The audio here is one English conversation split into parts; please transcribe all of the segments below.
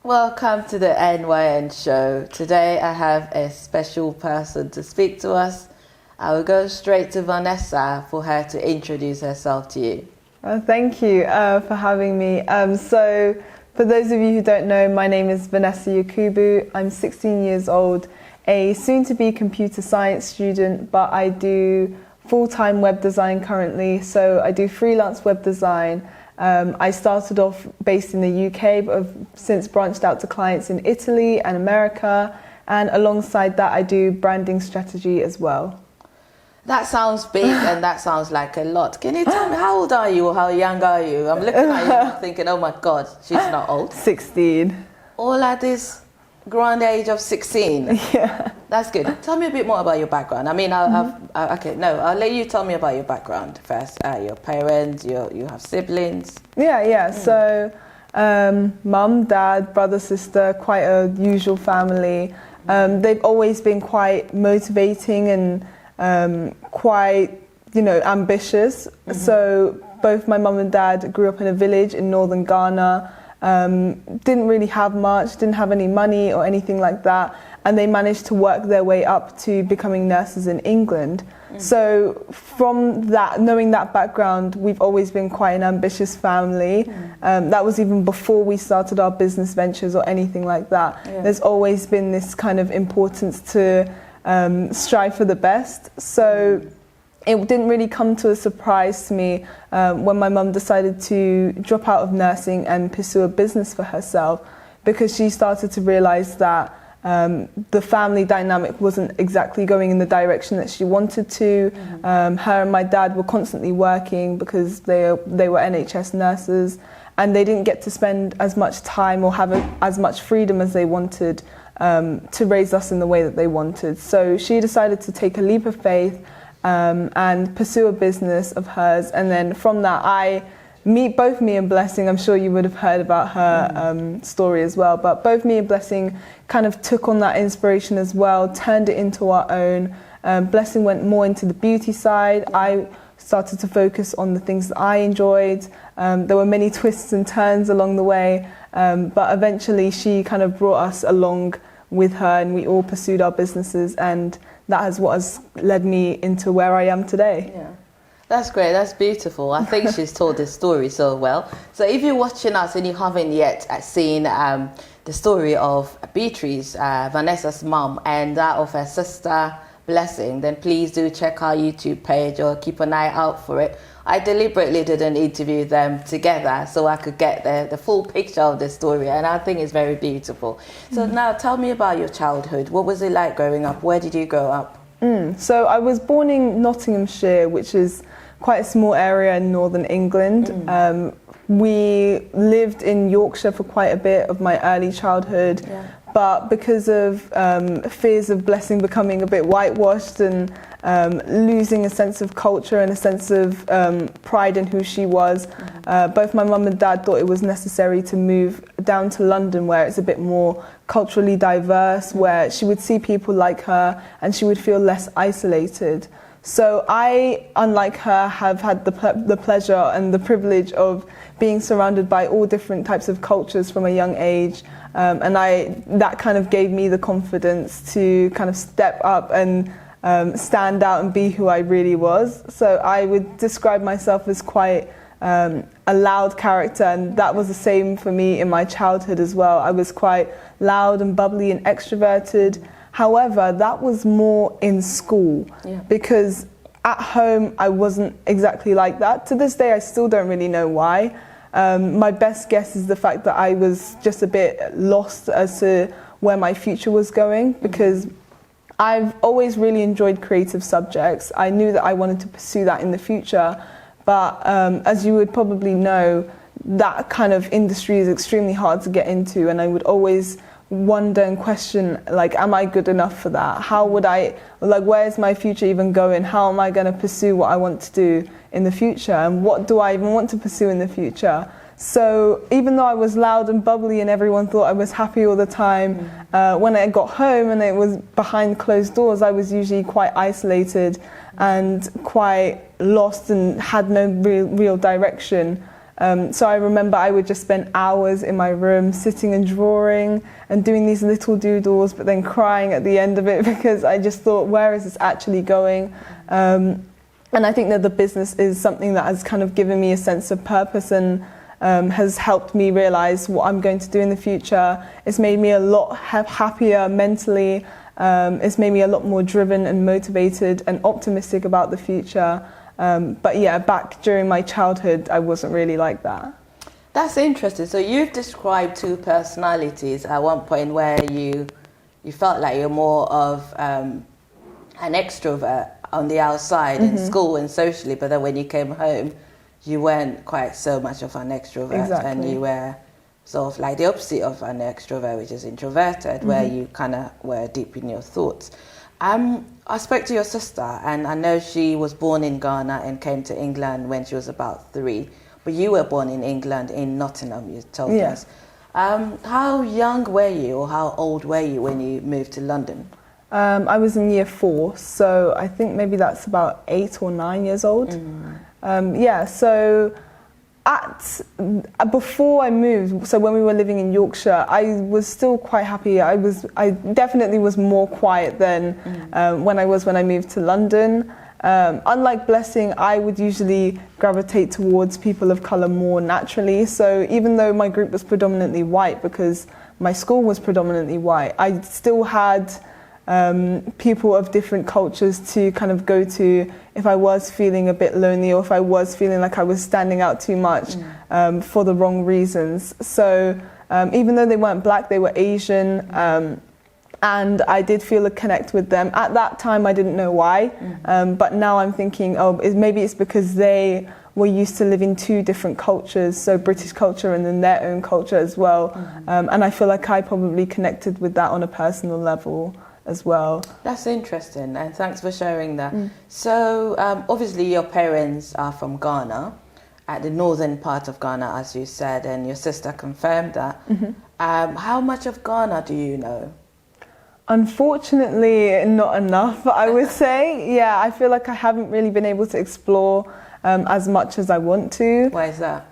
Welcome to the NYN Show. Today I have a special person to speak to us. I will go straight to Vanessa for her to introduce herself to you. Thank you for having me. So, for those of you who don't know, my name is Vanessa Yakubu. I'm 16 years old, a soon-to-be computer science student, but I do full-time web design currently. So I do freelance web design. I started off based in the UK, but have since branched out to clients in Italy and America. And alongside that, I do branding strategy as well. That sounds big and that sounds like a lot. Can you tell me, how old are you or how young are you? I'm looking at you and thinking, oh my God, she's not old. 16. All at this grand age of 16. Yeah. That's good. Tell me a bit more about your background. I mean, I'll let you tell me about your background first. Your parents, you have siblings. Yeah. So, mum, dad, brother, sister, quite a usual family. They've always been quite motivating and quite, ambitious. So both my mum and dad grew up in a village in northern Ghana. Didn't really have much, didn't have any money or anything like that, and they managed to work their way up to becoming nurses in England. So from that, knowing that background, we've always been quite an ambitious family. That was even before we started our business ventures or anything like that. Yeah. There's always been this kind of importance to strive for the best. So it didn't really come to a surprise to me when my mum decided to drop out of nursing and pursue a business for herself, because she started to realise that the family dynamic wasn't exactly going in the direction that she wanted to. Her and my dad were constantly working because they were NHS nurses, and they didn't get to spend as much time or have as much freedom as they wanted to raise us in the way that they wanted. So she decided to take a leap of faith and pursue a business of hers. And then from that, both me and Blessing, I'm sure you would have heard about her story as well, but both me and Blessing kind of took on that inspiration as well, turned it into our own. Blessing went more into the beauty side. I started to focus on the things that I enjoyed. There were many twists and turns along the way, but eventually she kind of brought us along with her, and we all pursued our businesses, and that is what has led me into where I am today. Yeah. That's great, that's beautiful. I think she's told this story so well. So if you're watching us and you haven't yet seen the story of Beatrice, Vanessa's mom, and that of her sister, Blessing, then please do check our YouTube page or keep an eye out for it. I deliberately didn't interview them together so I could get the full picture of the story, and I think it's very beautiful. So now tell me about your childhood. What was it like growing up? Where did you grow up? So I was born in Nottinghamshire, which is quite a small area in northern England. We lived in Yorkshire for quite a bit of my early childhood. Yeah. But because of fears of Blessing becoming a bit whitewashed and losing a sense of culture and a sense of pride in who she was, both my mum and dad thought it was necessary to move down to London, where it's a bit more culturally diverse, where she would see people like her and she would feel less isolated. So I, unlike her, have had the pleasure and the privilege of being surrounded by all different types of cultures from a young age. And that kind of gave me the confidence to kind of step up and stand out and be who I really was. So I would describe myself as quite a loud character, and that was the same for me in my childhood as well. I was quite loud and bubbly and extroverted. However, that was more in school, because at home I wasn't exactly like that. To this day, I still don't really know why. My best guess is the fact that I was just a bit lost as to where my future was going, because I've always really enjoyed creative subjects. I knew that I wanted to pursue that in the future, but as you would probably know, that kind of industry is extremely hard to get into, and I would always wonder and question, like, am I good enough for that? How would where's my future even going? How am I going to pursue what I want to do in the future? And what do I even want to pursue in the future? So even though I was loud and bubbly and everyone thought I was happy all the time, when I got home and it was behind closed doors, I was usually quite isolated and quite lost and had no real direction. So I remember I would just spend hours in my room sitting and drawing and doing these little doodles, but then crying at the end of it because I just thought, where is this actually going? And I think that the business is something that has kind of given me a sense of purpose and has helped me realize what I'm going to do in the future. It's made me a lot happier mentally. It's made me a lot more driven and motivated and optimistic about the future. But yeah, back during my childhood, I wasn't really like that. That's interesting. So you've described two personalities at one point where you felt like you're more of an extrovert on the outside in school and socially, but then when you came home, you weren't quite so much of an extrovert. Exactly. And you were sort of like the opposite of an extrovert, which is introverted, where you kind of were deep in your thoughts. I spoke to your sister, and I know she was born in Ghana and came to England when she was about 3, but you were born in England, in Nottingham, you told us. How young were you, or how old were you when you moved to London? I was in year 4, so I think maybe that's about 8 or 9 years old. So before I moved, so when we were living in Yorkshire, I was still quite happy. I definitely was more quiet than when I moved to London. Unlike Blessing, I would usually gravitate towards people of colour more naturally. So even though my group was predominantly white, because my school was predominantly white, I still had people of different cultures to kind of go to if I was feeling a bit lonely, or if I was feeling like I was standing out too much for the wrong reasons. So even though they weren't black, they were Asian, and I did feel a connect with them. At that time, I didn't know why, but now I'm thinking, maybe it's because they were used to living 2 different cultures, so British culture and then their own culture as well. And I feel like I probably connected with that on a personal level as well. That's interesting, and thanks for sharing that. So obviously your parents are from Ghana, at the northern part of Ghana, as you said, and your sister confirmed that. How much of Ghana do you know? Unfortunately, not enough, I would say. Yeah, I feel like I haven't really been able to explore as much as I want to. Why is that?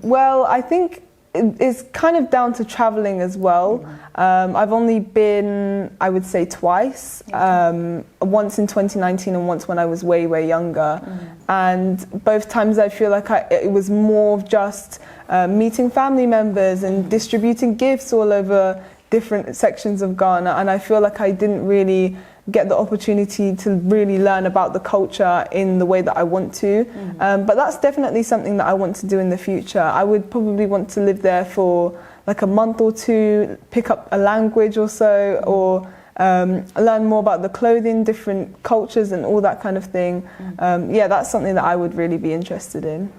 Well, I think it's kind of down to traveling as well. I've only been, I would say, twice. Once in 2019 and once when I was way, way younger. And both times I feel like it was more of just meeting family members and distributing gifts all over different sections of Ghana. And I feel like I didn't really get the opportunity to really learn about the culture in the way that I want to. But that's definitely something that I want to do in the future. I would probably want to live there for like a month or 2, pick up a language or so, or learn more about the clothing, different cultures and all that kind of thing. That's something that I would really be interested in.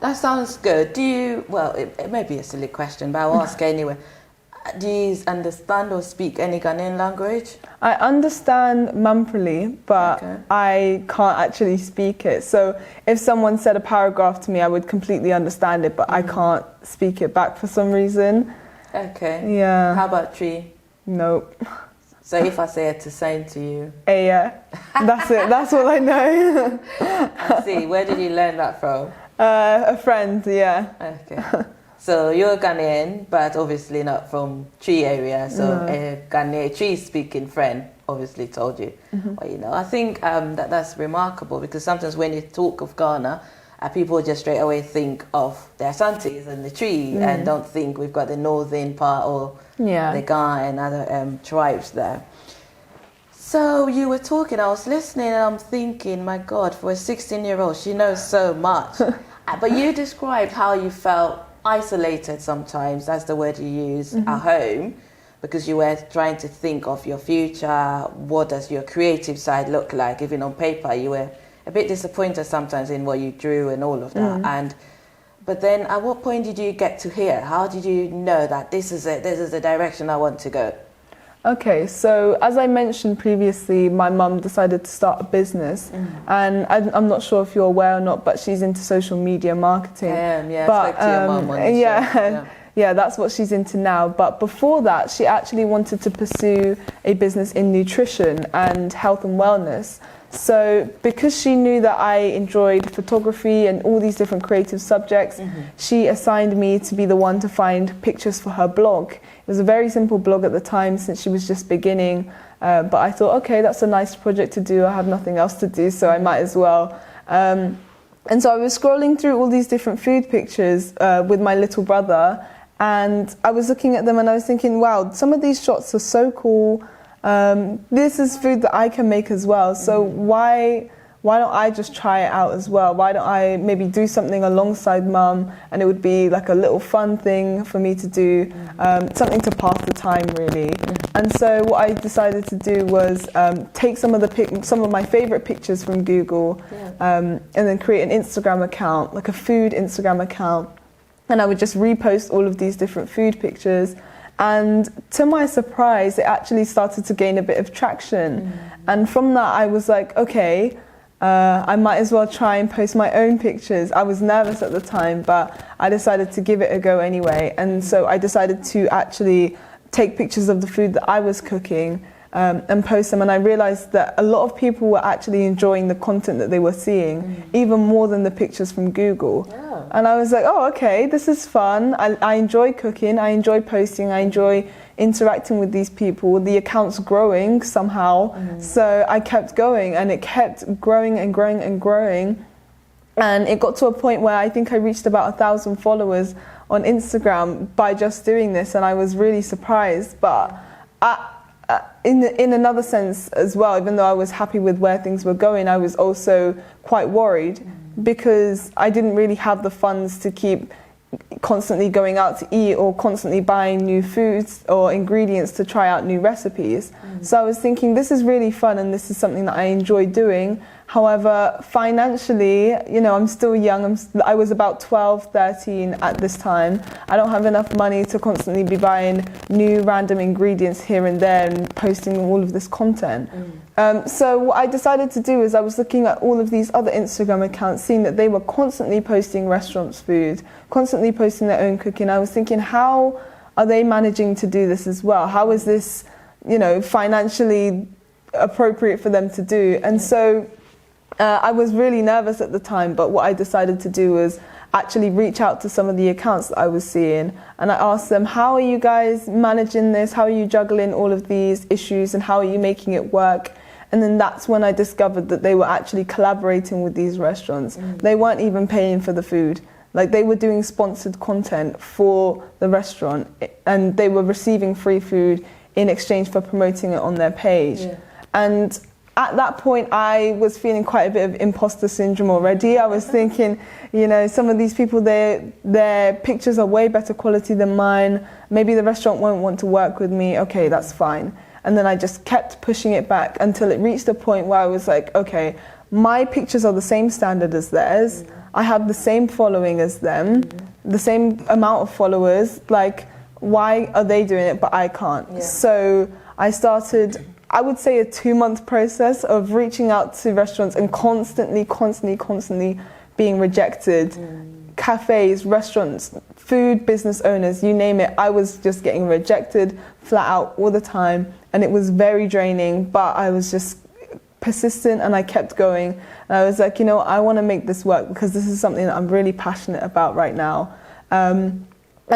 That sounds good. It may be a silly question, but I'll ask anyway. Do you understand or speak any Ghanaian language? I understand Mamprili, but I can't actually speak it. So if someone said a paragraph to me, I would completely understand it, but I can't speak it back for some reason. Okay. Yeah. How about Tree? Nope. So if I say it to sing to you? Yeah. That's it. That's all I know. I see. Where did you learn that from? A friend, yeah. Okay. So you're Ghanaian, but obviously not from Tree area. So a Ghanaian Tree-speaking friend obviously told you. Well, I think that's remarkable, because sometimes when you talk of Ghana, people just straight away think of the Asantes and the Tree, and don't think we've got the northern part or the Ga and other tribes there. So you were talking, I was listening, and I'm thinking, my God, for a 16-year-old, she knows so much. But you described how you felt isolated sometimes, that's the word you use, at home, because you were trying to think of your future. What does your creative side look like? Even on paper, you were a bit disappointed sometimes in what you drew and all of that. But then at what point did you get to here? How did you know that this is it, this is the direction I want to go? Okay, so as I mentioned previously, my mum decided to start a business, and I'm not sure if you're aware or not, but she's into social media marketing. I spoke to your mum on the show. Yeah, that's what she's into now. But before that, she actually wanted to pursue a business in nutrition and health and wellness. So because she knew that I enjoyed photography and all these different creative subjects, she assigned me to be the one to find pictures for her blog. It was a very simple blog at the time since she was just beginning, but I thought, okay, that's a nice project to do. I have nothing else to do, so I might as well. And so I was scrolling through all these different food pictures with my little brother, and I was looking at them and I was thinking, wow, some of these shots are so cool. This is food that I can make as well, so why don't I just try it out as well? Why don't I maybe do something alongside mum, and it would be like a little fun thing for me to do, something to pass the time really. And so what I decided to do was take some of my favorite pictures from Google, and then create an Instagram account, like a food Instagram account, and I would just repost all of these different food pictures. And to my surprise, it actually started to gain a bit of traction. And from that, I was like, okay, I might as well try and post my own pictures. I was nervous at the time, but I decided to give it a go anyway. And so I decided to actually take pictures of the food that I was cooking and post them. And I realized that a lot of people were actually enjoying the content that they were seeing, even more than the pictures from Google. And I was like, oh, okay, this is fun. I enjoy cooking, I enjoy posting, I enjoy interacting with these people. The account's growing somehow. So I kept going, and it kept growing and growing and growing. And it got to a point where I think I reached about 1,000 followers on Instagram by just doing this, and I was really surprised. But in another sense as well, even though I was happy with where things were going, I was also quite worried because I didn't really have the funds to keep constantly going out to eat or constantly buying new foods or ingredients to try out new recipes. So I was thinking, this is really fun and this is something that I enjoy doing. However, financially, I'm still young. I was about 12, 13 at this time. I don't have enough money to constantly be buying new random ingredients here and there and posting all of this content. So what I decided to do is I was looking at all of these other Instagram accounts, seeing that they were constantly posting restaurants' food, constantly posting their own cooking. I was thinking, how are they managing to do this as well? How is this, financially appropriate for them to do? And so I was really nervous at the time, but what I decided to do was actually reach out to some of the accounts that I was seeing, and I asked them, how are you guys managing this? How are you juggling all of these issues, and how are you making it work? And then that's when I discovered that they were actually collaborating with these restaurants. They weren't even paying for the food. Like, they were doing sponsored content for the restaurant, and they were receiving free food in exchange for promoting it on their page. And at that point, I was feeling quite a bit of imposter syndrome already. I was thinking, some of these people, their pictures are way better quality than mine. Maybe the restaurant won't want to work with me. Okay, that's fine. And then I just kept pushing it back until it reached a point where I was like, okay, my pictures are the same standard as theirs. I have the same following as them, the same amount of followers. Like, why are they doing it but I can't? So I started, I would say, a 2-month process of reaching out to restaurants and constantly being rejected. Cafes, restaurants, food business owners, you name it. I was just getting rejected flat out all the time, and it was very draining, but I was just persistent and I kept going. And I was like, I want to make this work because this is something that I'm really passionate about right now. And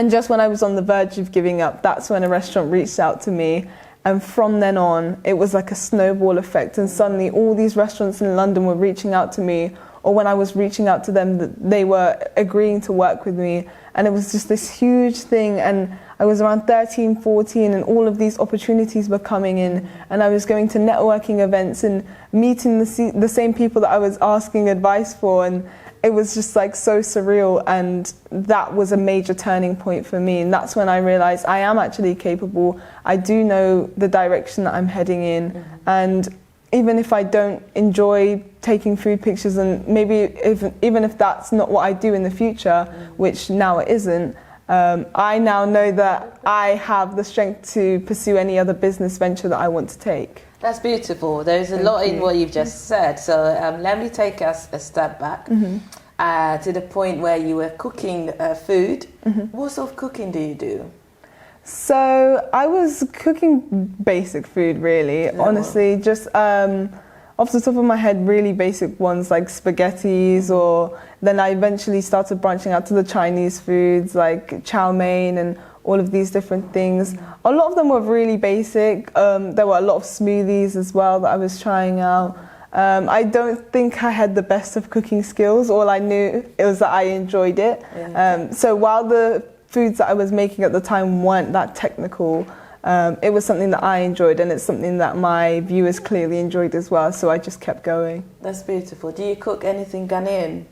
just when I was on the verge of giving up, that's when a restaurant reached out to me. And from then on, it was like a snowball effect. And suddenly all these restaurants in London were reaching out to me, or when I was reaching out to them, they were agreeing to work with me. And it was just this huge thing. And I was around 13, 14, and all of these opportunities were coming in. And I was going to networking events and meeting the same people that I was asking advice for. And it was just like so surreal, and that was a major turning point for me. And that's when I realized I am actually capable. I do know the direction that I'm heading in. And even if I don't enjoy taking food pictures, and maybe even if that's not what I do in the future, which now it isn't, I now know that I have the strength to pursue any other business venture that I want to take. That's beautiful. There's a lot in what you've just said. So let me take us a step back to the point where you were cooking food. What sort of cooking do you do? So I was cooking basic food, really. Honestly, just off the top of my head, really basic ones like spaghettis, or then I eventually started branching out to the Chinese foods like chow mein and all of these different things. A lot of them were really basic. There were a lot of smoothies as well that I was trying out. I don't think I had the best of cooking skills. All I knew it was that I enjoyed it. So while the foods that I was making at the time weren't that technical, it was something that I enjoyed, and it's something that my viewers clearly enjoyed as well, so I just kept going. That's beautiful. Do you cook anything Ghanaian?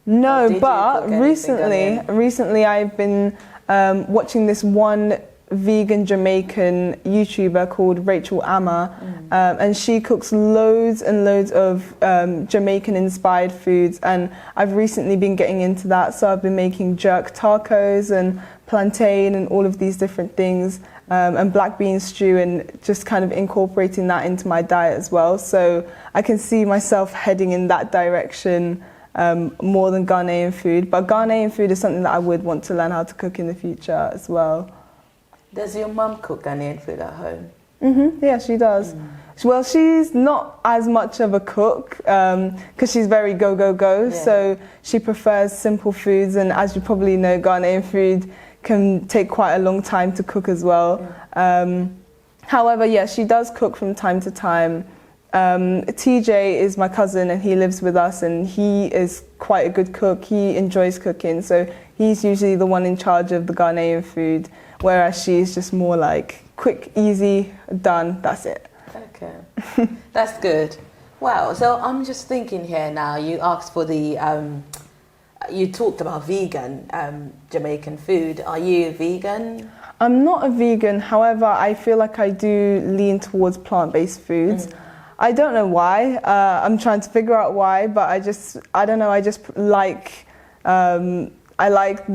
No, but recently I've been watching this one vegan Jamaican YouTuber called Rachel Amma, and she cooks loads and loads of Jamaican inspired foods, and I've recently been getting into that. So I've been making jerk tacos and plantain and all of these different things, and black bean stew, and just kind of incorporating that into my diet as well. So I can see myself heading in that direction more than Ghanaian food, but Ghanaian food is something that I would want to learn how to cook in the future as well. Does your mum cook Ghanaian food at home? Yeah, she does. Well, she's not as much of a cook because she's very go. Yeah. So she prefers simple foods, and as you probably know, Ghanaian food can take quite a long time to cook as well. However, yeah, she does cook from time to time. TJ is my cousin, and he lives with us, and he is quite a good cook. He enjoys cooking, so he's usually the one in charge of the Ghanaian food, whereas she's just more like quick, easy, done, that's it. Okay, that's good. Wow, so I'm just thinking here now, you asked for the, you talked about vegan Jamaican food. Are you vegan? I'm not a vegan, however, I feel like I do lean towards plant-based foods. I don't know why. I'm trying to figure out why, but I don't know. I just like, I like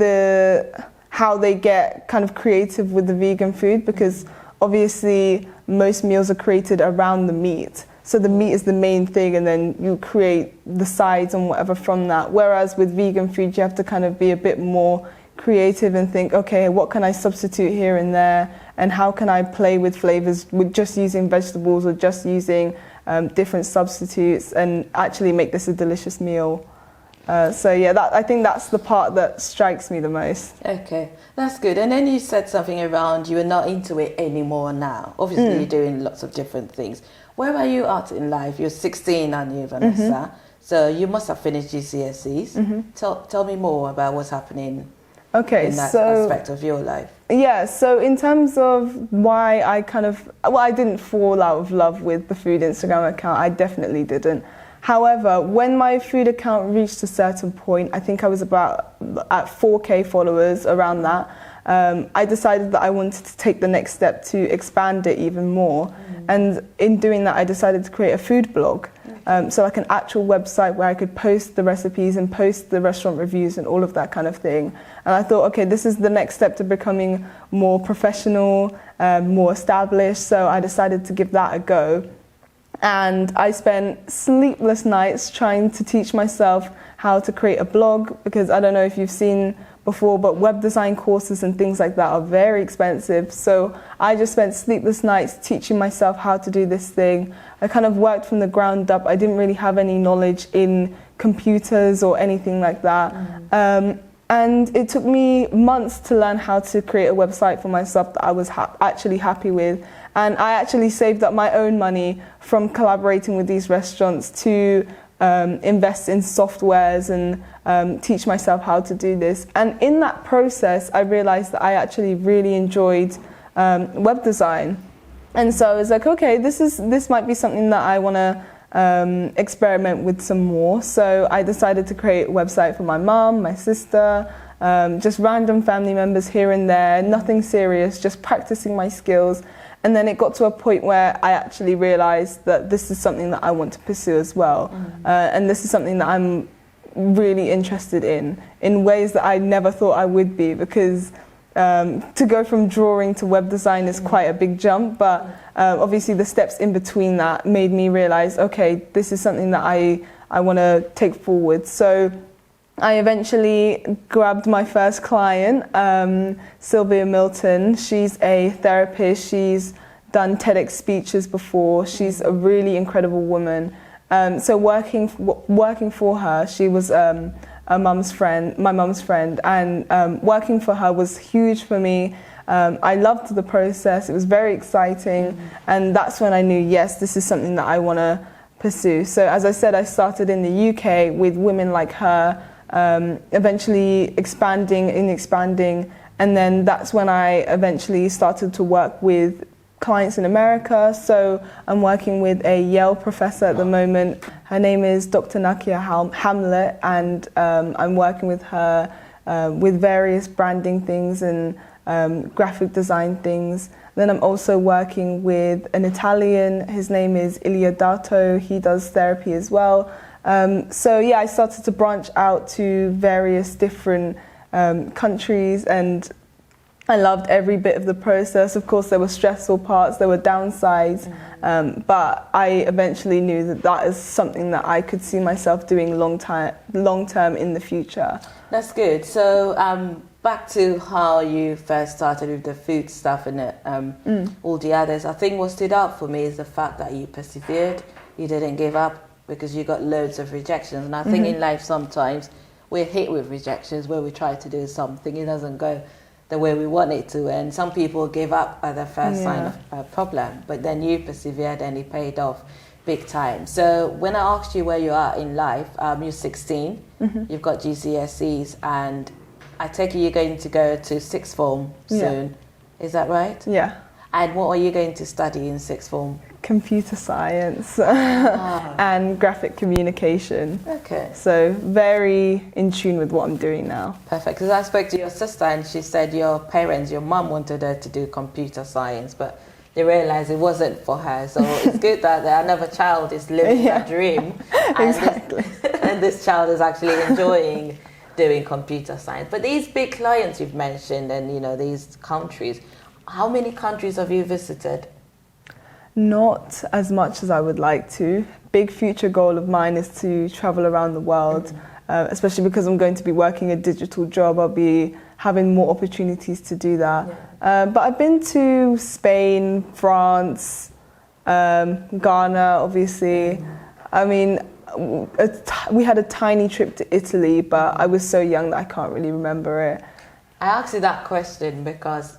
how they get kind of creative with the vegan food, because obviously most meals are created around the meat. So the meat is the main thing, and then you create the sides and whatever from that. Whereas with vegan food, you have to kind of be a bit more creative and think, okay, what can I substitute here and there, and how can I play with flavors with just using vegetables or just using different substitutes and actually make this a delicious meal. So yeah, I think that's the part that strikes me the most. Okay, that's good. And then you said something around you are not into it anymore now. Obviously, you're doing lots of different things. Where are you at in life? You're 16, aren't you, Vanessa? So you must have finished GCSEs. Tell me more about what's happening in that aspect of your life. Yeah, so in terms of why I I didn't fall out of love with the food Instagram account. I definitely didn't. However, when my food account reached a certain point, I think I was about at 4K followers, around that, I decided that I wanted to take the next step to expand it even more. And in doing that, I decided to create a food blog. So like an actual website where I could post the recipes and post the restaurant reviews and all of that kind of thing. And I thought, okay, this is the next step to becoming more professional, more established. So I decided to give that a go. And I spent sleepless nights trying to teach myself how to create a blog, because I don't know if you've seen before, but web design courses and things like that are very expensive. So I just spent sleepless nights teaching myself how to do this thing. I kind of worked from the ground up. I didn't really have any knowledge in computers or anything like that. And it took me months to learn how to create a website for myself that I was actually happy with. And I actually saved up my own money from collaborating with these restaurants to invest in softwares and teach myself how to do this. And in that process, I realized that I actually really enjoyed web design. And so I was like, okay, this might be something that I want to experiment with some more. So I decided to create a website for my mom, my sister, just random family members here and there, nothing serious, just practicing my skills. And then it got to a point where I actually realized that this is something that I want to pursue as well. And this is something that I'm really interested in ways that I never thought I would be, because to go from drawing to web design is quite a big jump, but obviously the steps in between that made me realize, okay, this is something that I want to take forward. So I eventually grabbed my first client, Sylvia Milton. She's a therapist. She's done TEDx speeches before. She's a really incredible woman. So working for her, she was my mum's friend, and working for her was huge for me. I loved the process. It was very exciting, and that's when I knew, yes, this is something that I want to pursue. So as I said, I started in the UK with women like her, eventually expanding, and then that's when I eventually started to work with clients in America. So I'm working with a Yale professor at the moment. Her name is Dr. Nakia Hamlet, and I'm working with her with various branding things and graphic design things. Then I'm also working with an Italian. His name is Iliadato. He does therapy as well. So yeah, I started to branch out to various different countries, and I loved every bit of the process. Of course, there were stressful parts, there were downsides, but I eventually knew that that is something that I could see myself doing long term in the future. That's good. So back to how you first started with the food stuff and all the others. I think what stood out for me is the fact that you persevered, you didn't give up, because you got loads of rejections. And I think in life sometimes we're hit with rejections where we try to do something, it doesn't go the way we want it to, and some people give up at the first sign of a problem, but then you persevered and it paid off big time. So when I asked you where you are in life, you're 16, you've got GCSEs, and I take it you're going to go to sixth form soon. Is that right? Yeah. And what are you going to study in sixth form? Computer science and graphic communication. Okay. So very in tune with what I'm doing now. Perfect. Because I spoke to your sister and she said your parents, your mum wanted her to do computer science, but they realized it wasn't for her. So it's good that another child is living that dream. Exactly. And this child is actually enjoying doing computer science. But these big clients you've mentioned and, you know, these countries, how many countries have you visited? Not as much as I would like to. Big future goal of mine is to travel around the world, especially because I'm going to be working a digital job. I'll be having more opportunities to do that. But I've been to Spain, France, Ghana, obviously. I mean, we had a tiny trip to Italy, but I was so young that I can't really remember it. I asked you that question because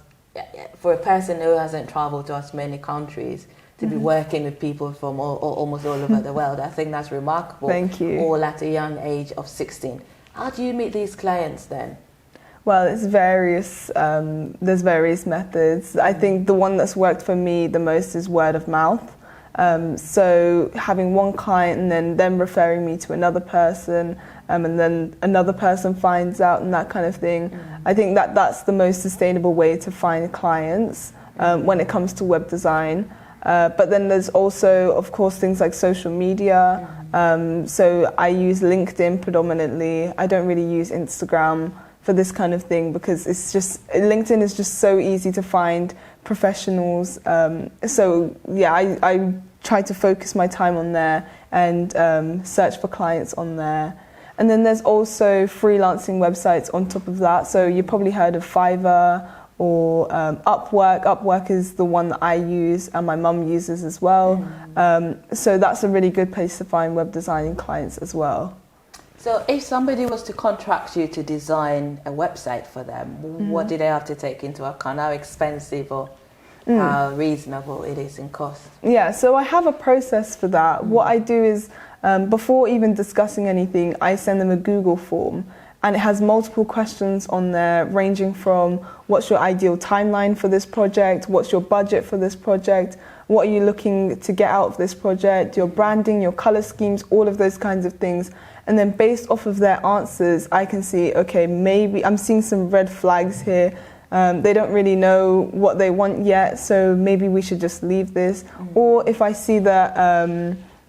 for a person who hasn't traveled to as many countries, to be working with people from almost all over the world, I think that's remarkable. Thank you. All at a young age of 16. How do you meet these clients then? Well, it's various. There's various methods. I think the one that's worked for me the most is word of mouth. So having one client and then them referring me to another person, and then another person finds out and that kind of thing. I think that's the most sustainable way to find clients when it comes to web design. But then there's also, of course, things like social media. So I use LinkedIn predominantly. I don't really use Instagram for this kind of thing because it's just, LinkedIn is just so easy to find professionals. So yeah, I try to focus my time on there and search for clients on there. And then there's also freelancing websites on top of that. So you probably heard of Fiverr or Upwork. Upwork is the one that I use and my mum uses as well. So that's a really good place to find web designing clients as well. So if somebody was to contract you to design a website for them, what do they have to take into account? How expensive or how reasonable it is in cost? Yeah, so I have a process for that. What I do is, before even discussing anything, I send them a Google form. And it has multiple questions on there, ranging from what's your ideal timeline for this project, what's your budget for this project, what are you looking to get out of this project, your branding, your color schemes, all of those kinds of things. And then based off of their answers, I can see, okay, maybe I'm seeing some red flags here. They don't really know what they want yet, so maybe we should just leave this. Or if I see that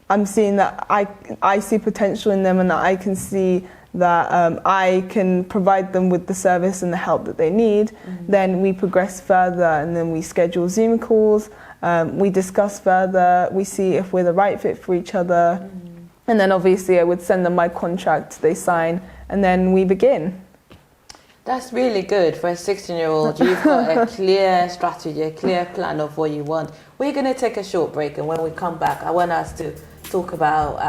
I'm seeing that I see potential in them and that I can see that I can provide them with the service and the help that they need, then we progress further and then we schedule Zoom calls, we discuss further, we see if we're the right fit for each other, and then obviously I would send them my contract, they sign, and then we begin. That's really good for a 16-year-old. You've got a clear strategy, a clear plan of what you want. We're going to take a short break, and when we come back, I want us to talk about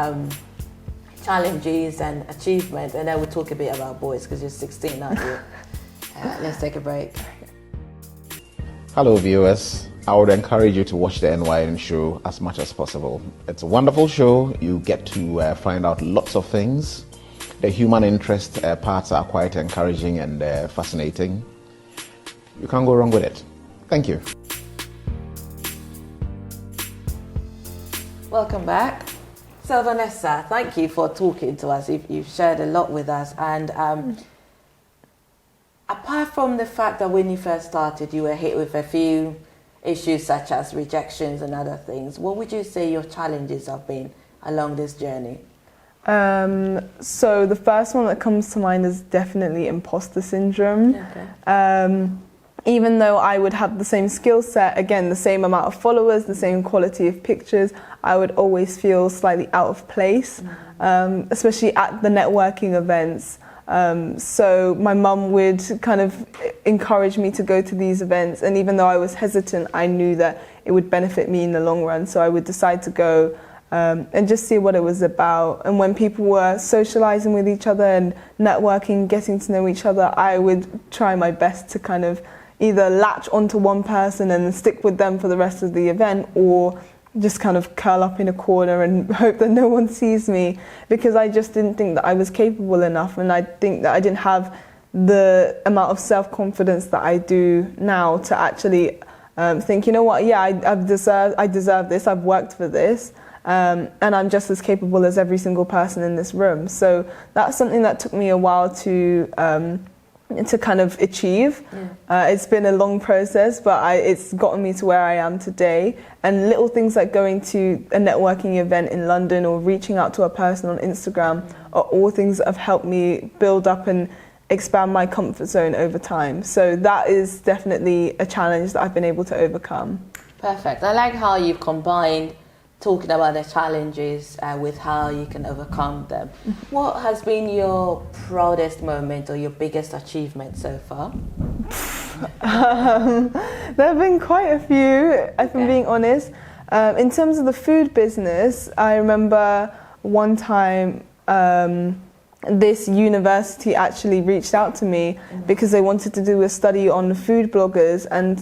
challenges and achievement, and then we'll talk a bit about boys, because you're 16, aren't you? Let's take a break. Hello viewers, I would encourage you to watch the NYN Show as much as possible. It's a wonderful show. You get to find out lots of things. The human interest parts are quite encouraging and fascinating. You can't go wrong with it. Thank you. Welcome back. So Vanessa, thank you for talking to us. You've shared a lot with us. And apart from the fact that when you first started, you were hit with a few issues such as rejections and other things, what would you say your challenges have been along this journey? So the first one that comes to mind is definitely imposter syndrome. Okay. Even though I would have the same skill set, again, the same amount of followers, the same quality of pictures, I would always feel slightly out of place, especially at the networking events. So my mum would kind of encourage me to go to these events, and even though I was hesitant, I knew that it would benefit me in the long run, so I would decide to go and just see what it was about. And when people were socializing with each other and networking, getting to know each other, I would try my best to kind of either latch onto one person and stick with them for the rest of the event, or just kind of curl up in a corner and hope that no one sees me, because I just didn't think that I was capable enough, and I think that I didn't have the amount of self-confidence that I do now to actually think, you know what, yeah, I deserve this, I've worked for this. And I'm just as capable as every single person in this room. So that's something that took me a while to kind of achieve. It's been a long process, but it's gotten me to where I am today. And little things like going to a networking event in London or reaching out to a person on Instagram are all things that have helped me build up and expand my comfort zone over time. So that is definitely a challenge that I've been able to overcome. Perfect. I like how you've combined talking about the challenges with how you can overcome them. What has been your proudest moment or your biggest achievement so far? There have been quite a few, if I'm being honest. In terms of the food business, I remember one time this university actually reached out to me because they wanted to do a study on food bloggers, and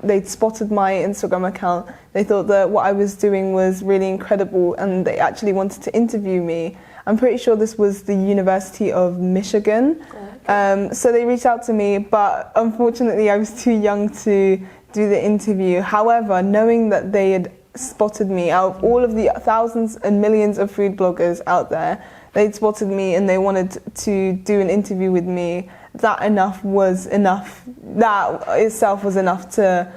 they'd spotted my Instagram account. They thought that what I was doing was really incredible, and they actually wanted to interview me. I'm pretty sure this was the University of Michigan. Okay. So they reached out to me, but unfortunately I was too young to do the interview. However, knowing that they had spotted me out of all of the thousands and millions of food bloggers out there, they'd spotted me and they wanted to do an interview with me. That itself was enough to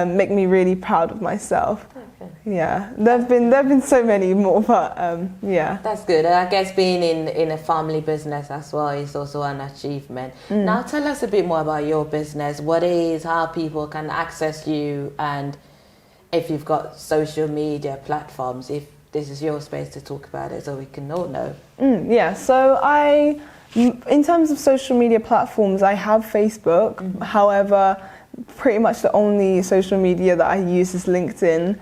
make me really proud of myself. Okay. Yeah, there've been so many more, but yeah. That's good. I guess being in a family business as well is also an achievement. Now tell us a bit more about your business. What it is, how people can access you, and if you've got social media platforms, if this is your space to talk about it so we can all know. Yeah, so in terms of social media platforms, I have Facebook. However, pretty much the only social media that I use is LinkedIn,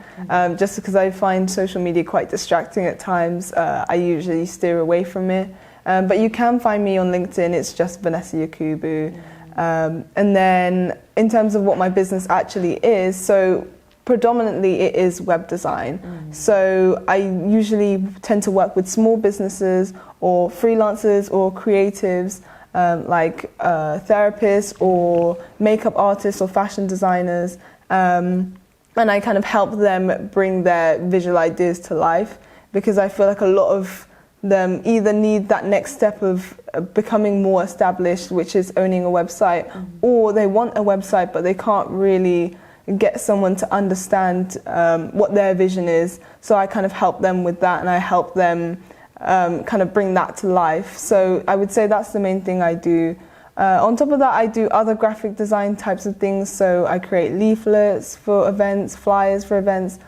just because I find social media quite distracting at times. I usually steer away from it. But you can find me on LinkedIn, it's just Vanessa Yakubu. And then in terms of what my business actually is, so predominantly it is web design. So I usually tend to work with small businesses or freelancers or creatives, like therapists or makeup artists or fashion designers, and I kind of help them bring their visual ideas to life, because I feel like a lot of them either need that next step of becoming more established, which is owning a website, or they want a website but they can't really get someone to understand what their vision is. So I kind of help them with that, and I help them kind of bring that to life. So I would say that's the main thing I do. On top of that, I do other graphic design types of things. So I create leaflets for events, flyers for events,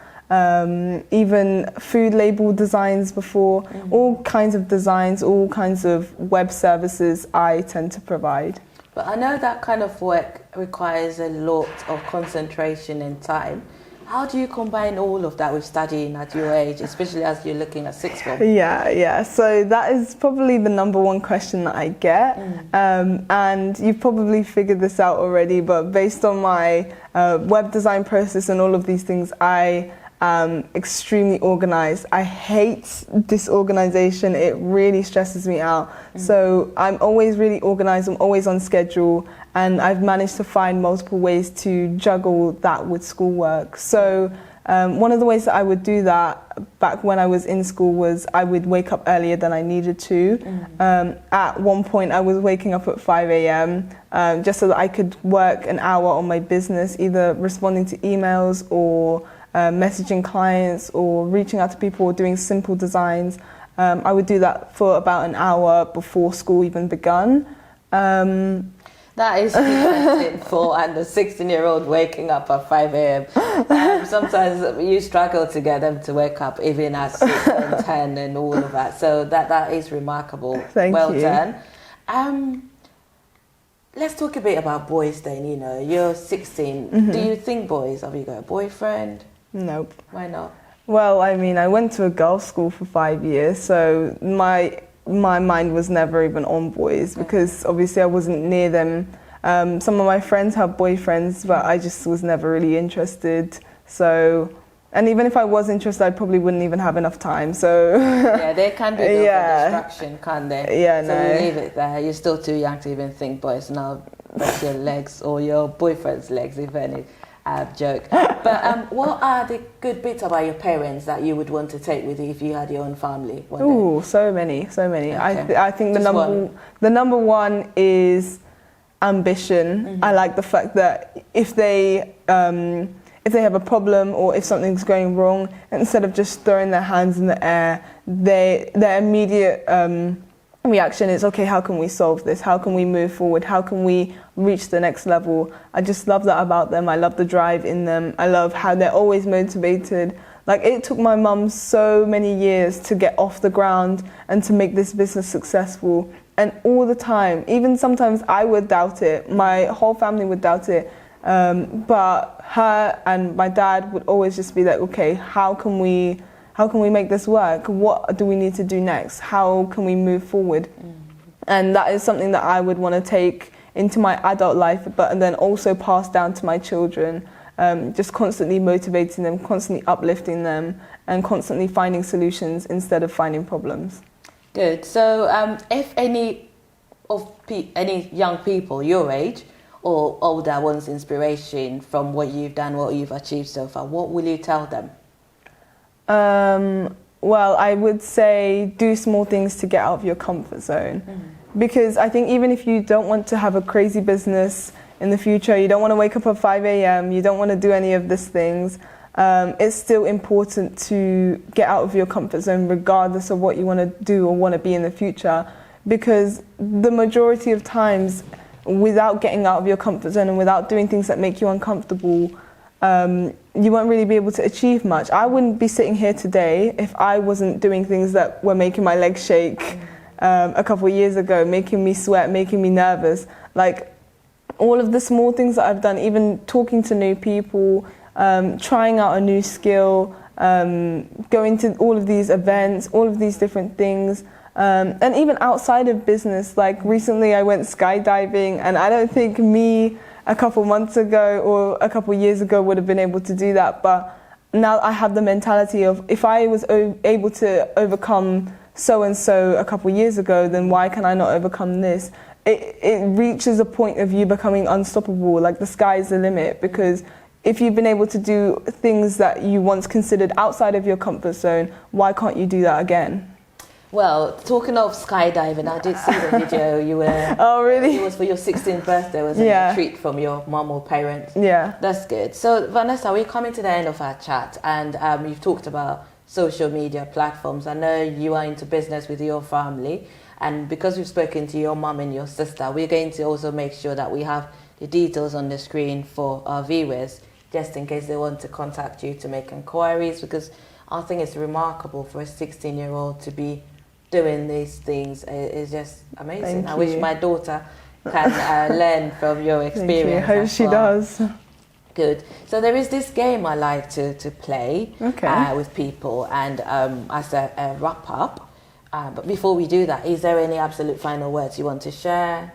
even food label designs before, all kinds of designs, all kinds of web services I tend to provide. But I know that kind of work requires a lot of concentration and time. How do you combine all of that with studying at your age, especially as you're looking at sixth form? Yeah. So that is probably the number one question that I get. And you've probably figured this out already, but based on my web design process and all of these things, I am extremely organized. I hate disorganization. It really stresses me out. So I'm always really organized. I'm always on schedule. And I've managed to find multiple ways to juggle that with schoolwork. So one of the ways that I would do that back when I was in school was I would wake up earlier than I needed to. At one point I was waking up at 5 a.m. Just so that I could work an hour on my business, either responding to emails or messaging clients or reaching out to people or doing simple designs. I would do that for about an hour before school even begun. That is interesting for and the 16-year-old waking up at 5 a.m. Sometimes you struggle to get them to wake up even at 6 and 10 and all of that. So that is remarkable. Thank you. Done. Let's talk a bit about boys then. You know, you're 16. Do you think boys? Have you got a boyfriend? Nope. Why not? Well, I mean, I went to a girls' school for 5 years, so my mind was never even on boys because obviously I wasn't near them. Some of my friends have boyfriends, but I just was never really interested. So, and even if I was interested, I probably wouldn't even have enough time. So yeah, they can be a distraction, can't they? Yeah, so no. Leave it there. You're still too young to even think boys now. That's your legs or your boyfriend's legs, if any. Joke. But what are the good bits about your parents that you would want to take with you if you had your own family one day? Ooh, so many. Okay. I think the number one is ambition. I like the fact that if they have a problem or if something's going wrong, instead of just throwing their hands in the air, their immediate reaction is, okay, how can we solve this? How can we move forward? How can we reach the next level? I just love that about them. I love the drive in them. I love how they're always motivated. Like, it took my mum so many years to get off the ground and to make this business successful. And all the time, even sometimes I would doubt it. My whole family would doubt it. But her and my dad would always just be like, okay, how can we make this work? What do we need to do next? How can we move forward? And that is something that I would want to take into my adult life, but then also pass down to my children. Just constantly motivating them, constantly uplifting them, and constantly finding solutions instead of finding problems. Good. So if any young people your age or older wants inspiration from what you've done, what you've achieved so far, what will you tell them? Well, I would say do small things to get out of your comfort zone. Because I think even if you don't want to have a crazy business in the future, you don't want to wake up at 5 a.m., you don't want to do any of these things, it's still important to get out of your comfort zone regardless of what you want to do or want to be in the future. Because the majority of times, without getting out of your comfort zone and without doing things that make you uncomfortable, you won't really be able to achieve much. I wouldn't be sitting here today if I wasn't doing things that were making my legs shake a couple of years ago, making me sweat, making me nervous. Like, all of the small things that I've done, even talking to new people, trying out a new skill, going to all of these events, all of these different things. And even outside of business, like recently I went skydiving, and I don't think me a couple months ago or a couple years ago would have been able to do that. But now I have the mentality of, if I was able to overcome so-and-so a couple years ago, then why can I not overcome this? It reaches a point of you becoming unstoppable, like the sky is the limit, because if you've been able to do things that you once considered outside of your comfort zone, why can't you do that again? Well, talking of skydiving, I did see the video you were... Oh, really? It was for your 16th birthday, wasn't it? A treat from your mom or parents. Yeah. That's good. So, Vanessa, we're coming to the end of our chat, and you've talked about social media platforms. I know you are into business with your family, and because we've spoken to your mom and your sister, we're going to also make sure that we have the details on the screen for our viewers, just in case they want to contact you to make inquiries, because I think it's remarkable for a 16-year-old to be doing these things. Is just amazing. I wish my daughter can learn from your experience. Thank you. Hope she does. Good. So there is this game I like to play with people, and as a wrap up. But before we do that, is there any absolute final words you want to share?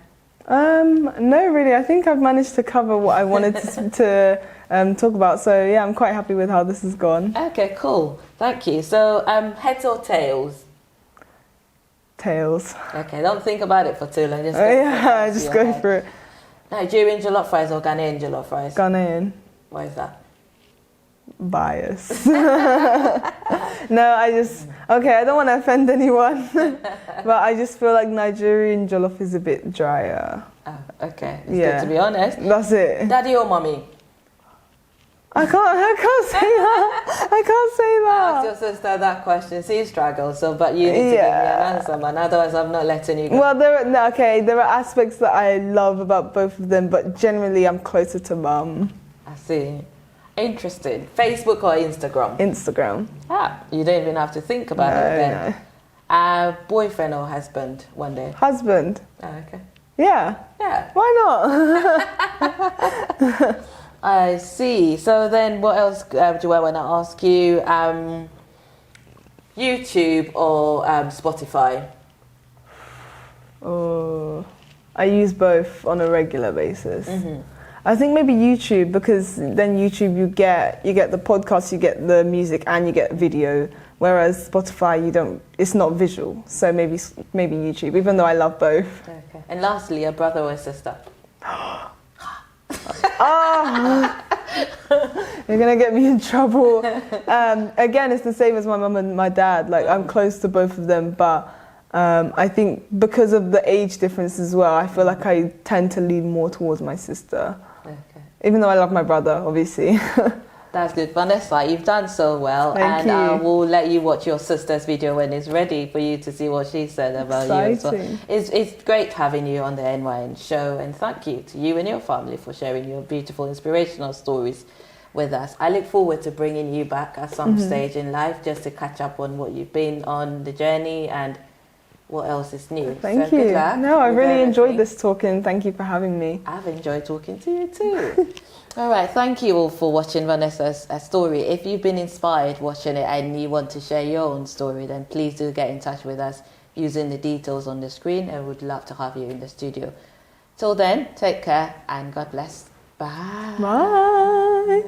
No, really. I think I've managed to cover what I wanted to talk about. So yeah, I'm quite happy with how this has gone. Okay, cool. Thank you. So heads or tails? Tails. Okay, don't think about it for too long. Just just go for it. Nigerian jollof rice or Ghanaian jollof rice? Ghanaian. Why is that? Bias. No, I don't want to offend anyone, but I just feel like Nigerian jollof is a bit drier. Oh, okay. It's good to be honest. That's it. Daddy or mommy? I can't say that. I can't say that. Ask your sister that question. She struggles, but you need to give me an answer, man. Otherwise, I'm not letting you go. Well, there are aspects that I love about both of them, but generally, I'm closer to mum. I see. Interesting. Facebook or Instagram? Instagram. You don't even have to think about it then. No. Boyfriend or husband one day? Husband. Oh, okay. Yeah. Why not? I see. So then what else do I want to ask you? YouTube or Spotify? Oh, I use both on a regular basis. I think maybe YouTube, because then YouTube you get the podcast, you get the music, and you get video. Whereas Spotify, you don't. It's not visual. So maybe YouTube, even though I love both. Okay. And lastly, a brother or a sister? You're gonna get me in trouble. Again, it's the same as my mum and my dad. Like I'm close to both of them, but I think because of the age difference as well, I feel like I tend to lean more towards my sister. Okay. Even though I love my brother, obviously. That's good. Vanessa, you've done so well. Thank you. We'll let you watch your sister's video when it's ready for you to see what she said about you as well. It's great having you on the NYN Show, and thank you to you and your family for sharing your beautiful, inspirational stories with us. I look forward to bringing you back at some stage in life just to catch up on what you've been on the journey and what else is new. Thank you. Good luck. No, I really enjoyed this talking. Thank you for having me. I've enjoyed talking to you too. All right, thank you all for watching Vanessa's story. If you've been inspired watching it and you want to share your own story, then please do get in touch with us using the details on the screen, and we'd love to have you in the studio. Till then, take care and God bless. Bye. Bye.